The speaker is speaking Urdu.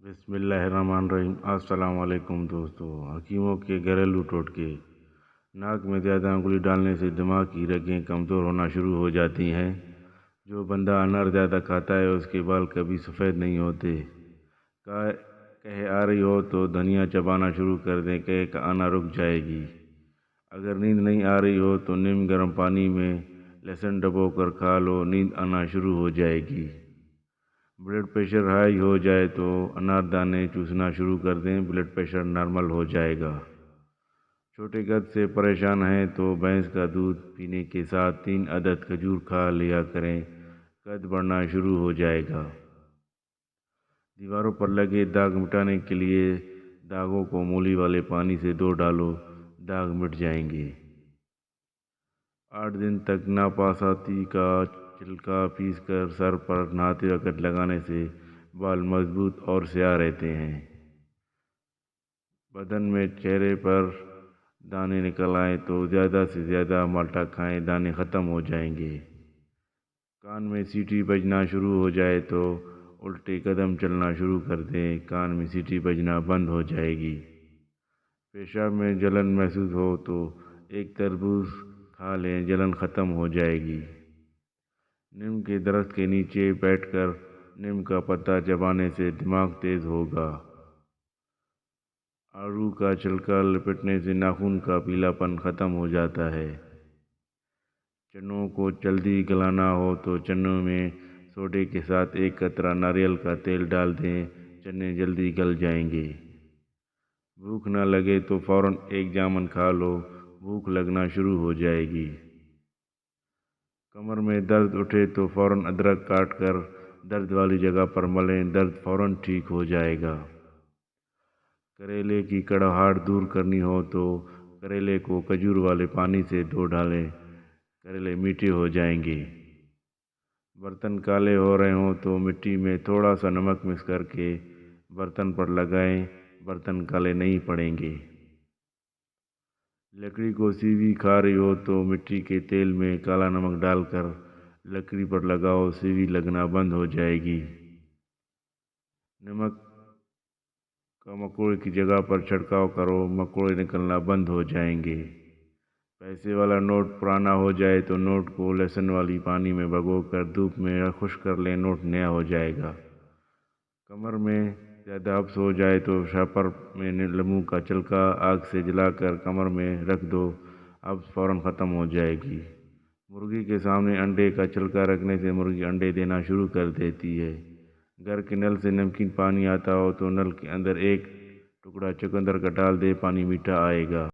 بسم اللہ الرحمن الرحیم۔ السلام علیکم دوستو۔ حکیموں کے گھریلو ٹوٹکے۔ ناک میں زیادہ انگلی ڈالنے سے دماغ کی رگیں کمزور ہونا شروع ہو جاتی ہیں۔ جو بندہ انار زیادہ کھاتا ہے اس کے بال کبھی سفید نہیں ہوتے۔ کہہ آ رہی ہو تو دھنیا چبانا شروع کر دیں، کہہ کہ آنا رک جائے گی۔ اگر نیند نہیں آ رہی ہو تو نیم گرم پانی میں لہسن ڈبو کر کھا لو، نیند آنا شروع ہو جائے گی۔ بلڈ پریشر ہائی ہو جائے تو انار دانے چوسنا شروع کر دیں، بلڈ پریشر نارمل ہو جائے گا۔ چھوٹے قد سے پریشان ہیں تو بھینس کا دودھ پینے کے ساتھ 3 عدد کھجور کھا لیا کریں، قد بڑھنا شروع ہو جائے گا۔ دیواروں پر لگے داغ مٹانے کے لیے داغوں کو مولی والے پانی سے دھو ڈالو، داغ مٹ جائیں گے۔ 8 دن تک ناپاساتی کا چھلکا پیس کر سر پر نہاتے وقت لگانے سے بال مضبوط اور سیاہ رہتے ہیں۔ بدن میں چہرے پر دانے نکل آئیں تو زیادہ سے زیادہ مالٹا کھائیں، دانے ختم ہو جائیں گے۔ کان میں سیٹی بجنا شروع ہو جائے تو الٹے قدم چلنا شروع کر دیں، کان میں سیٹی بجنا بند ہو جائے گی۔ پیشاب میں جلن محسوس ہو تو 1 تربوز کھا لیں، جلن ختم ہو جائے گی۔ نیم کے درخت کے نیچے بیٹھ کر نیم کا پتا چبانے سے دماغ تیز ہوگا۔ آڑو کا چھلکا لپیٹنے سے ناخن کا پیلا پن ختم ہو جاتا ہے۔ چنوں کو جلدی گلانا ہو تو چنوں میں سوڈے کے ساتھ 1 قطرہ ناریل کا تیل ڈال دیں، چنے جلدی گل جائیں گے۔ بھوک نہ لگے تو فوراً 1 جامن کھا لو، بھوک لگنا شروع ہو جائے گی۔ کمر میں درد اٹھے تو فوراً ادرک کاٹ کر درد والی جگہ پر ملیں، درد فوراً ٹھیک ہو جائے گا۔ کریلے کی کڑواہٹ دور کرنی ہو تو کریلے کو کھجور والے پانی سے دھو ڈالیں، کریلے میٹھے ہو جائیں گے۔ برتن کالے ہو رہے ہوں تو مٹی میں تھوڑا سا نمک مکس کر کے برتن پر لگائیں، برتن کالے نہیں پڑیں گے۔ لکڑی کو سیوی کھا رہی ہو تو مٹی کے تیل میں کالا نمک ڈال کر لکڑی پر لگاؤ، سیوی لگنا بند ہو جائے گی۔ نمک کا مکوڑے کی جگہ پر چھڑکاؤ کرو، مکوڑے نکلنا بند ہو جائیں گے۔ پیسے والا نوٹ پرانا ہو جائے تو نوٹ کو لہسن والی پانی میں بھگو کر دھوپ میں خشک کر لیں، نوٹ نیا ہو جائے گا۔ کمر میں زیادہ حبس ہو جائے تو شاپر میں لیموں کا چھلکا آگ سے جلا کر کمر میں رکھ دو، حبس فوراً ختم ہو جائے گی۔ مرغی کے سامنے انڈے کا چھلکا رکھنے سے مرغی انڈے دینا شروع کر دیتی ہے۔ گھر کے نل سے نمکین پانی آتا ہو تو نل کے اندر 1 ٹکڑا چقندر کا ڈال دے، پانی میٹھا آئے گا۔